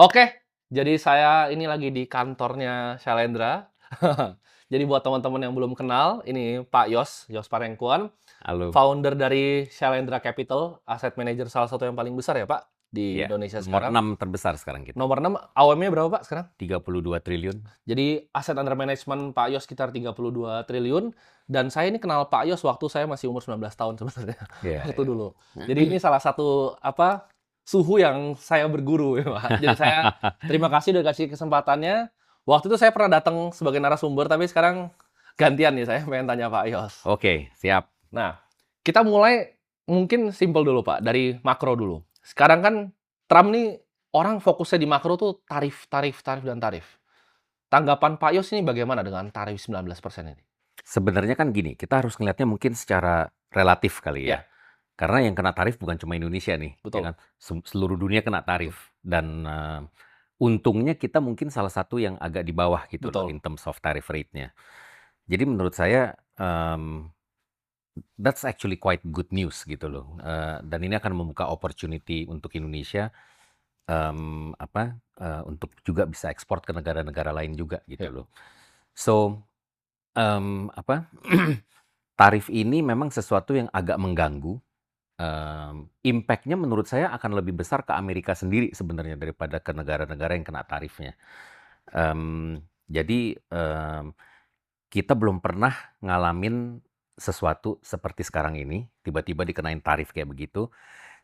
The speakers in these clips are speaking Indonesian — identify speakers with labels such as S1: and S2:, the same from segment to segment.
S1: Oke, jadi saya ini lagi di kantornya Shalendra. Jadi buat teman-teman yang belum kenal, ini Pak Yos Parengkuan,
S2: Halo.
S1: founder dari Shalendra Capital, aset manager salah satu yang paling besar ya Pak di
S2: Ya,
S1: Indonesia
S2: nomor
S1: sekarang.
S2: 6 terbesar sekarang kita.
S1: Nomor 6, AUM-nya berapa Pak sekarang?
S2: 32 triliun.
S1: Jadi aset under management Pak Yos sekitar 32 triliun, dan saya ini kenal Pak Yos waktu saya masih umur 19 tahun sebenarnya,
S2: Iya,
S1: waktu
S2: iya.
S1: dulu. Jadi ini salah satu suhu yang saya berguru ya Pak. Jadi saya terima kasih udah kasih kesempatannya. Waktu itu saya pernah datang sebagai narasumber, tapi sekarang gantian nih saya pengen tanya Pak Yos.
S2: Oke, siap.
S1: Nah, kita mulai mungkin simpel dulu Pak, dari makro dulu. Sekarang kan Trump nih orang fokusnya di makro tuh tarif, tarif, tarif, dan tarif. Tanggapan Pak Yos ini bagaimana dengan tarif 19% ini?
S2: Sebenarnya kan gini, kita harus ngelihatnya mungkin secara relatif kali ya.
S1: Ya,
S2: Karena yang kena tarif bukan cuma Indonesia nih, ya
S1: betul.
S2: kan? Seluruh dunia kena
S1: Betul.
S2: tarif. Dan untungnya kita mungkin salah satu yang agak di bawah gitu loh,
S1: Betul.
S2: in terms of tariff rate-nya. Jadi menurut saya, that's actually quite good news gitu loh. Dan ini akan membuka opportunity untuk Indonesia untuk juga bisa ekspor ke negara-negara lain juga gitu
S1: Ya,
S2: loh. So, apa, tarif ini memang sesuatu yang agak mengganggu, impact-nya menurut saya akan lebih besar ke Amerika sendiri sebenarnya daripada ke negara-negara yang kena tarifnya. Jadi, kita belum pernah ngalamin sesuatu seperti sekarang ini, tiba-tiba dikenain tarif kayak begitu.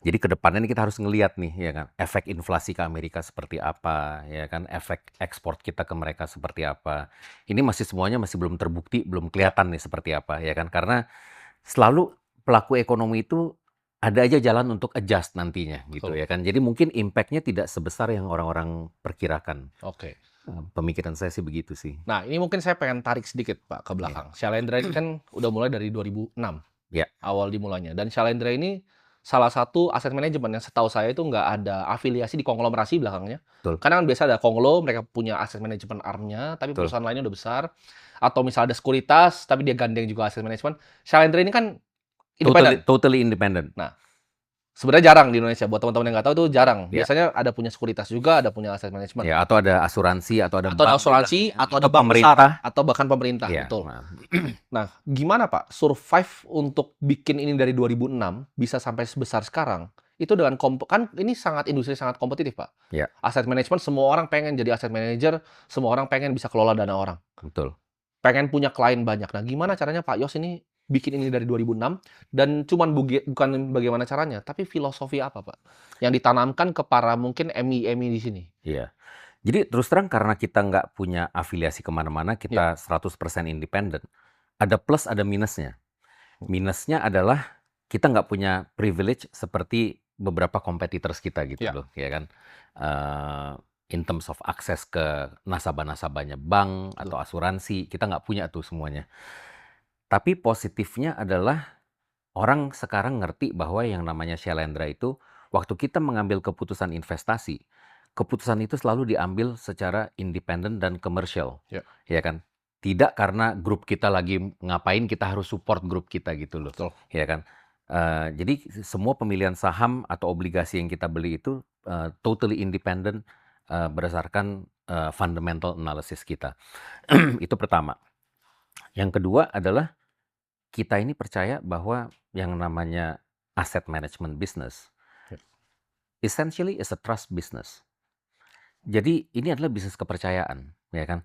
S2: Jadi ke depannya nih kita harus ngelihat nih, ya kan, efek inflasi ke Amerika seperti apa, ya kan, efek ekspor kita ke mereka seperti apa. Ini semuanya masih belum terbukti, belum
S1: ya,
S2: kelihatan nih seperti apa, ya kan. Karena selalu pelaku ekonomi itu ada aja jalan untuk adjust nantinya gitu,
S1: betul.
S2: ya kan. Jadi mungkin impact-nya tidak sebesar yang orang-orang perkirakan.
S1: Oke.
S2: Pemikiran saya sih begitu sih.
S1: Nah, ini mungkin saya pengen tarik sedikit, Pak, ke
S2: Iya.
S1: belakang. Shalendra ini kan udah mulai dari 2006,
S2: Ya,
S1: awal dimulainya. Dan Shalendra ini salah satu aset manajemen yang setahu saya itu nggak ada afiliasi di konglomerasi belakangnya.
S2: betul,
S1: Karena kan biasa ada konglo, mereka punya aset manajemen arm-nya, tapi
S2: betul.
S1: perusahaan lainnya udah besar. Atau misalnya ada sekuritas, tapi dia gandeng juga aset manajemen. Shalendra ini kan
S2: Totally
S1: independen.
S2: totally independent.
S1: Nah, sebenarnya jarang di Indonesia, buat teman-teman yang nggak tahu itu jarang.
S2: Ya.
S1: Biasanya ada punya sekuritas juga, ada punya aset manajemen.
S2: Ya, atau ada asuransi, atau ada
S1: Atau ada
S2: bank juga,
S1: asuransi,
S2: ya,
S1: atau ada
S2: atau
S1: bank besar,
S2: pemerintah.
S1: atau bahkan pemerintah,
S2: Ya,
S1: betul.
S2: nah,
S1: Nah, gimana Pak survive untuk bikin ini dari 2006 bisa sampai sebesar sekarang? Itu dengan kan ini sangat industri sangat kompetitif, Pak.
S2: ya,
S1: Aset manajemen semua orang pengen jadi aset manager, semua orang pengen bisa kelola dana orang.
S2: betul.
S1: Pengen punya klien banyak. Nah, gimana caranya Pak Yos ini bikin ini dari 2006 dan cuman bukan bagaimana caranya, tapi filosofi apa, Pak? Yang ditanamkan ke para mungkin MI-MI di sini?
S2: Iya. Jadi terus terang karena kita nggak punya afiliasi kemana-mana,
S1: Ya,
S2: kita 100% independen. Ada plus, ada minusnya. Minusnya adalah kita nggak punya privilege seperti beberapa competitors kita gitu
S1: ya,
S2: loh, ya kan. Eh, in terms of akses ke nasabah-nasabahnya bank
S1: betul.
S2: atau asuransi, kita nggak punya tuh semuanya. Tapi positifnya adalah orang sekarang ngerti bahwa yang namanya Shalendra itu, waktu kita mengambil keputusan investasi, keputusan itu selalu diambil secara independen dan komersial,
S1: Ya,
S2: ya kan? Tidak karena grup kita lagi ngapain kita harus support grup kita gitu loh,
S1: betul.
S2: ya kan? Jadi semua pemilihan saham atau obligasi yang kita beli itu totally independent berdasarkan fundamental analysis kita. Itu pertama. Yang kedua adalah kita ini percaya bahwa yang namanya asset management business
S1: Ya,
S2: essentially is a trust business. Jadi ini adalah bisnis kepercayaan, ya kan?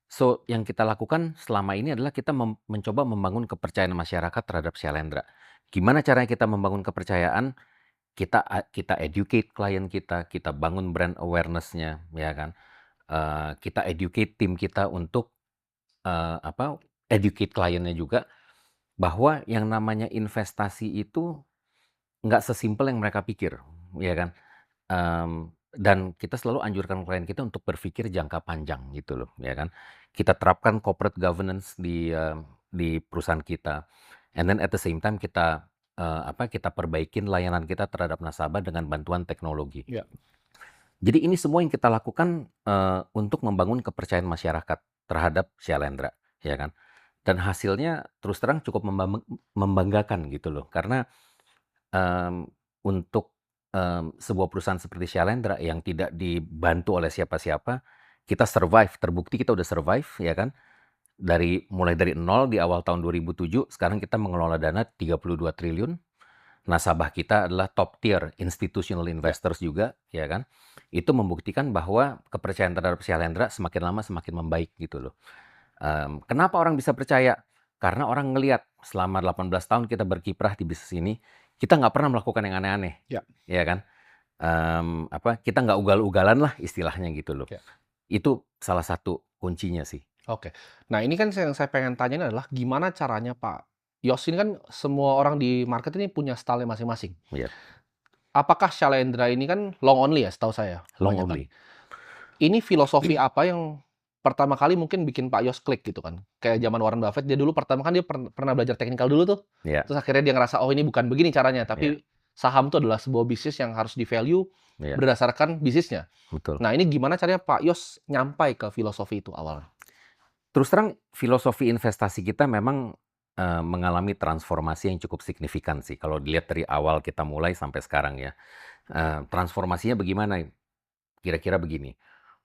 S2: So, yang kita lakukan selama ini adalah kita mencoba membangun kepercayaan masyarakat terhadap Shalendra. Gimana caranya kita membangun kepercayaan? Kita educate klien kita bangun brand awareness-nya, ya kan? Kita educate tim kita untuk educate kliennya juga bahwa yang namanya investasi itu nggak sesimpel yang mereka pikir, ya kan? Dan kita selalu anjurkan klien kita untuk berpikir jangka panjang gitu loh, ya kan? Kita terapkan corporate governance di perusahaan kita, and then at the same time kita perbaikin layanan kita terhadap nasabah dengan bantuan teknologi.
S1: ya.
S2: Jadi ini semua yang kita lakukan untuk membangun kepercayaan masyarakat terhadap Shalendra, ya kan? Dan hasilnya terus terang cukup membanggakan gitu loh, karena untuk sebuah perusahaan seperti Shalendra yang tidak dibantu oleh siapa-siapa, kita survive, terbukti kita udah survive, ya kan? Mulai dari nol di awal tahun 2007, sekarang kita mengelola dana 32 triliun. Nasabah kita adalah top tier institutional
S1: Ya.
S2: investors juga, ya kan? Itu membuktikan bahwa kepercayaan terhadap Shalendra semakin lama semakin membaik gitu loh. Kenapa orang bisa percaya? Karena orang ngelihat selama 18 tahun kita berkiprah di bisnis ini, kita nggak pernah melakukan yang aneh-aneh,
S1: Ya.
S2: ya kan? Kita nggak ugal-ugalan lah istilahnya gitu loh.
S1: Ya.
S2: Itu salah satu kuncinya sih.
S1: Oke. Nah, ini kan yang saya pengen tanyain adalah gimana caranya Pak Yos ini kan semua orang di market ini punya style masing-masing.
S2: Iya,
S1: Apakah Shalendra ini kan long only ya setahu saya
S2: long
S1: kebanyakan.
S2: only.
S1: Ini filosofi apa yang pertama kali mungkin bikin Pak Yos klik gitu kan? Kayak zaman Warren Buffett, dia dulu pertama kan dia pernah belajar teknikal dulu tuh.
S2: Iya,
S1: Terus akhirnya dia ngerasa, oh ini bukan begini caranya.
S2: iya,
S1: Tapi saham itu adalah sebuah bisnis yang harus di-value
S2: iya,
S1: berdasarkan bisnisnya.
S2: betul.
S1: Nah ini gimana caranya Pak Yos nyampai ke filosofi itu awalnya?
S2: Terus terang filosofi investasi kita memang mengalami transformasi yang cukup signifikan sih. Kalau dilihat dari awal kita mulai sampai sekarang ya. Transformasinya bagaimana? Kira-kira begini.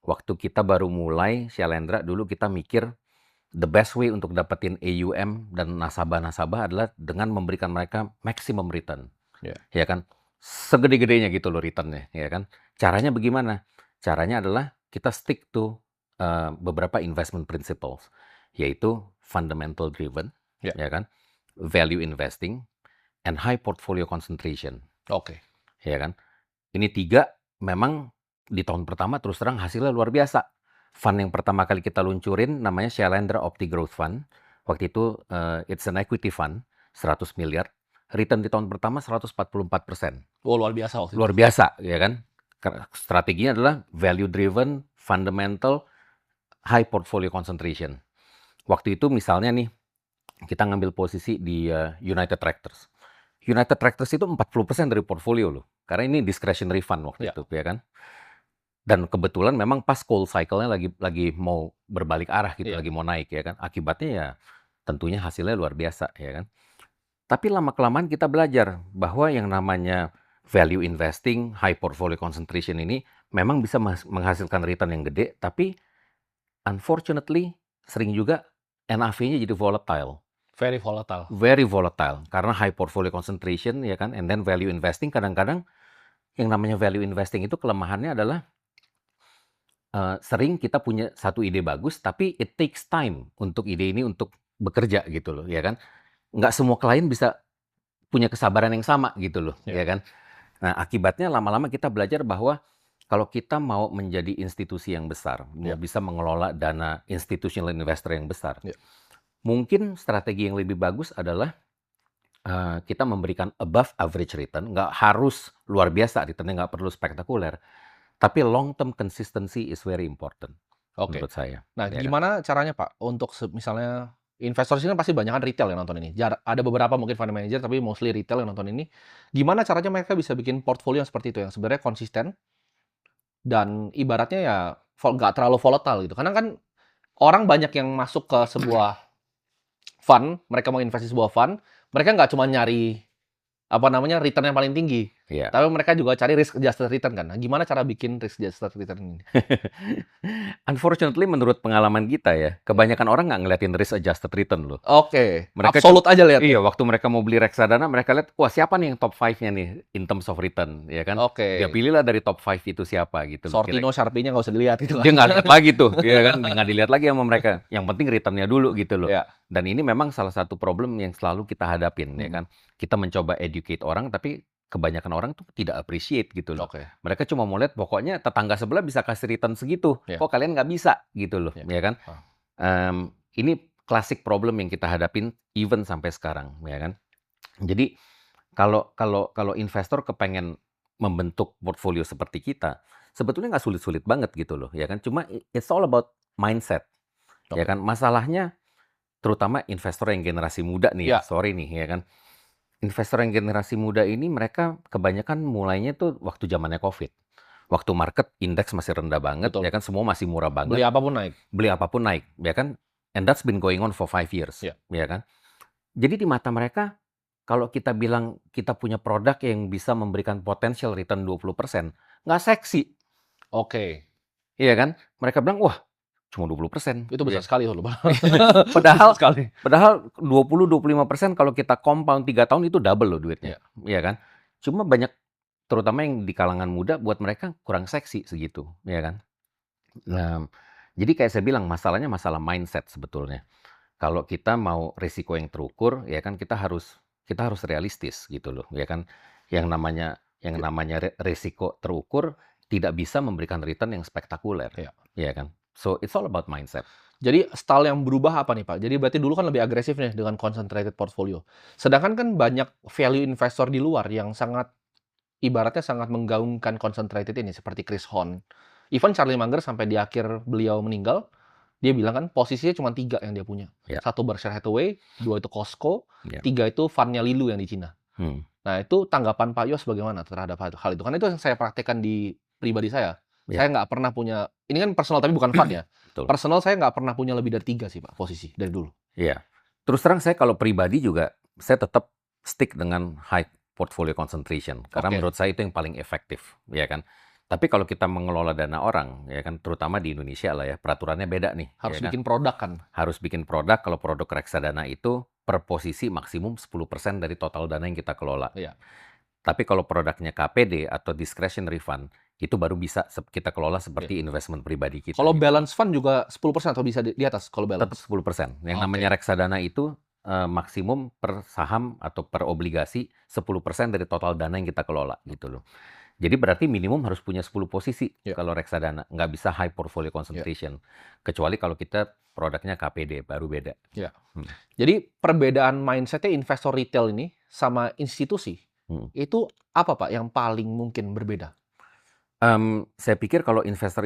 S2: Waktu kita baru mulai Shalendra, dulu kita mikir the best way untuk dapetin AUM dan nasabah-nasabah adalah dengan memberikan mereka maximum return.
S1: Ya.
S2: Ya kan? Segede-gedenya gitu loh returnnya, ya kan? Caranya bagaimana? Caranya adalah kita stick to beberapa investment principles, yaitu fundamental driven,
S1: Ya.
S2: ya kan? Value investing, and high portfolio concentration,
S1: Oke.
S2: ya kan? Ini 3 memang di tahun pertama terus terang hasilnya luar biasa. Fund yang pertama kali kita luncurin namanya Shalendra Opti Growth Fund. Waktu itu it's an equity fund, 100 miliar. Return di tahun pertama 144%.
S1: Oh luar biasa waktu itu.
S2: Luar biasa, ya kan? Strateginya adalah value driven, fundamental, high portfolio concentration. Waktu itu misalnya nih, kita ngambil posisi di United Tractors. United Tractors itu 40% dari portfolio loh. Karena ini discretionary fund waktu
S1: Ya.
S2: itu, ya kan? Dan kebetulan memang pas cold cycle-nya lagi mau berbalik arah gitu,
S1: Iya.
S2: lagi mau naik, ya kan? Akibatnya ya tentunya hasilnya luar biasa, ya kan? Tapi lama-kelamaan kita belajar bahwa yang namanya value investing, high portfolio concentration ini memang bisa menghasilkan return yang gede, tapi unfortunately sering juga NAV-nya jadi volatile.
S1: Very volatile.
S2: Very volatile. Karena high portfolio concentration, ya kan, and then value investing kadang-kadang yang namanya value investing itu kelemahannya adalah sering kita punya satu ide bagus, tapi it takes time untuk ide ini untuk bekerja gitu loh, ya kan? Nggak semua klien bisa punya kesabaran yang sama gitu loh,
S1: Ya.
S2: ya kan? Nah, akibatnya lama-lama kita belajar bahwa kalau kita mau menjadi institusi yang besar, mau
S1: Ya.
S2: bisa mengelola dana institutional investor yang besar,
S1: Ya.
S2: mungkin strategi yang lebih bagus adalah kita memberikan above average return, nggak harus luar biasa, returnnya nggak perlu spektakuler, tapi long term consistency is very important
S1: Oke.
S2: menurut saya.
S1: Nah,
S2: Ya kan?
S1: gimana caranya Pak untuk misalnya investor sini kan pasti banyak kan retail yang nonton ini. Ada beberapa mungkin fund manager tapi mostly retail yang nonton ini. Gimana caranya mereka bisa bikin portfolio yang seperti itu yang sebenarnya konsisten dan ibaratnya ya nggak terlalu volatile gitu. Karena kan orang banyak yang masuk ke sebuah fund, mereka mau investasi sebuah fund, mereka nggak cuma nyari apa namanya return yang paling tinggi,
S2: Iya.
S1: tapi mereka juga cari risk adjusted return kan. Nah, gimana cara bikin risk adjusted return ini?
S2: Unfortunately menurut pengalaman kita ya, kebanyakan orang nggak ngeliatin risk adjusted return loh.
S1: Oke,
S2: Mereka
S1: absolut aja lihat.
S2: Iya, waktu mereka mau beli reksadana, mereka lihat, wah siapa nih yang top 5-nya nih in terms of return, ya kan?
S1: Oke.
S2: Dia pilihlah dari top 5 itu siapa gitu.
S1: Sortino, Sharpie-nya nggak usah dilihat gitu kan.
S2: Dia nggak lihat lagi tuh, ya kan? Nggak dilihat lagi sama mereka. Yang penting return-nya dulu gitu loh.
S1: Ya.
S2: Dan ini memang salah satu problem yang selalu kita hadapin, ya kan? Kita mencoba educate orang, tapi kebanyakan orang tuh tidak appreciate gitu loh.
S1: Oke.
S2: Mereka cuma mau lihat pokoknya tetangga sebelah bisa kasih return segitu,
S1: Ya.
S2: kok kalian nggak bisa gitu loh,
S1: Ya.
S2: ya kan? Ini klasik problem yang kita hadapin even sampai sekarang, ya kan? Jadi kalau investor kepengen membentuk portfolio seperti kita, sebetulnya nggak sulit-sulit banget gitu loh, ya kan? Cuma it's all about mindset, ya
S1: Oke.
S2: kan? Masalahnya terutama investor yang generasi muda nih,
S1: Ya.
S2: sorry nih, ya kan? Investor yang generasi muda ini mereka kebanyakan mulainya tuh waktu zamannya COVID. Waktu market indeks masih rendah banget,
S1: Betul.
S2: ya kan? Semua masih murah
S1: Beli
S2: banget.
S1: apapun naik.
S2: Beli apapun naik, ya kan? And that's been going on for 5 years,
S1: Ya.
S2: ya kan? Jadi di mata mereka kalau kita bilang kita punya produk yang bisa memberikan potential return 20%, nggak seksi,
S1: Oke,
S2: iya kan? Mereka bilang, "Wah, cuma 20%,"
S1: itu besar
S2: ya.
S1: sekali loh, besar
S2: Padahal
S1: sekali.
S2: padahal 20-25% kalau kita compound 3 tahun itu double loh duitnya,
S1: Iya.
S2: iya kan? Cuma banyak, terutama yang di kalangan muda, buat mereka kurang seksi segitu, ya kan? Nah, jadi kayak saya bilang masalahnya masalah mindset sebetulnya. Kalau kita mau risiko yang terukur, ya kan kita harus realistis gitu loh, ya kan. Yang namanya risiko terukur tidak bisa memberikan return yang spektakuler,
S1: Iya.
S2: ya kan. So it's all about mindset.
S1: Jadi style yang berubah apa nih, Pak? Jadi berarti dulu kan lebih agresif nih dengan concentrated portfolio. Sedangkan kan banyak value investor di luar yang sangat ibaratnya sangat menggaungkan concentrated ini seperti Chris Horn. Even Charlie Munger sampai di akhir beliau meninggal, dia bilang kan posisinya cuma 3 yang dia punya.
S2: Ya,
S1: Satu Berkshire Hathaway, 2 itu Costco,
S2: ya.
S1: 3 itu fundnya Lilu yang di Cina.
S2: Hmm,
S1: Nah, itu tanggapan Pak Yos bagaimana terhadap hal itu? Karena itu yang saya praktekkan di pribadi saya.
S2: ya,
S1: Saya nggak pernah punya, ini kan personal tapi bukan fund ya.
S2: betul.
S1: Personal saya nggak pernah punya lebih dari 3 sih Pak, posisi dari dulu.
S2: Iya. Terus terang saya kalau pribadi juga, saya tetap stick dengan high portfolio concentration, karena
S1: Oke,
S2: menurut saya itu yang paling efektif, ya kan. Tapi kalau kita mengelola dana orang, ya kan, terutama di Indonesia lah ya, peraturannya beda nih,
S1: harus
S2: ya kan.
S1: bikin produk kan.
S2: Harus bikin produk, kalau produk reksadana itu per posisi maksimum 10% dari total dana yang kita kelola.
S1: Iya.
S2: Tapi kalau produknya KPD atau discretionary fund, itu baru bisa kita kelola
S1: Iya.
S2: seperti investment pribadi kita.
S1: Kalau
S2: gitu.
S1: balance fund juga 10% atau bisa di atas kalau
S2: Tetap
S1: balance?
S2: 10%. Yang
S1: Oke.
S2: namanya reksadana itu maksimum per saham atau per obligasi 10% dari total dana yang kita kelola gitu loh. Jadi berarti minimum harus punya 10 posisi
S1: Iya.
S2: kalau reksadana. Nggak bisa high portfolio
S1: Iya.
S2: concentration. Kecuali kalau kita produknya KPD, baru beda.
S1: Iya.
S2: Hmm.
S1: Jadi perbedaan mindsetnya investor retail ini sama institusi,
S2: Hmm.
S1: itu apa Pak yang paling mungkin berbeda?
S2: Saya pikir kalau investor